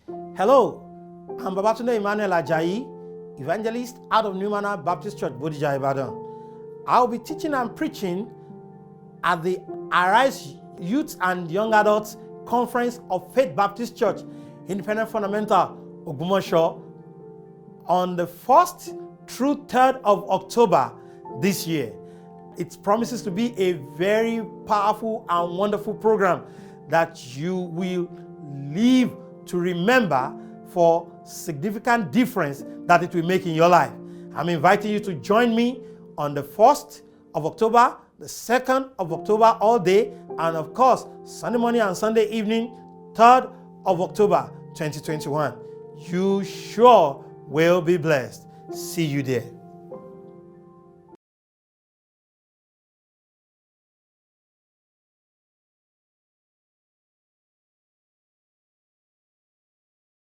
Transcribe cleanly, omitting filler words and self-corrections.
Hello, I'm Babatunde Emmanuel Ajayi, evangelist out of New Manor Baptist Church, Bodija, Ibadan. I'll be teaching and preaching at the Arise Youth and Young Adults Conference of Faith Baptist Church, Independent Fundamental, Ogumosho, on the 1st through 3rd of October this year. It promises to be a very powerful and wonderful program that you will live to remember for significant difference that it will make in your life. I'm inviting you to join me on the 1st of October, the 2nd of October all day, and of course, Sunday morning and Sunday evening, 3rd of October 2021. You sure will be blessed. See you there.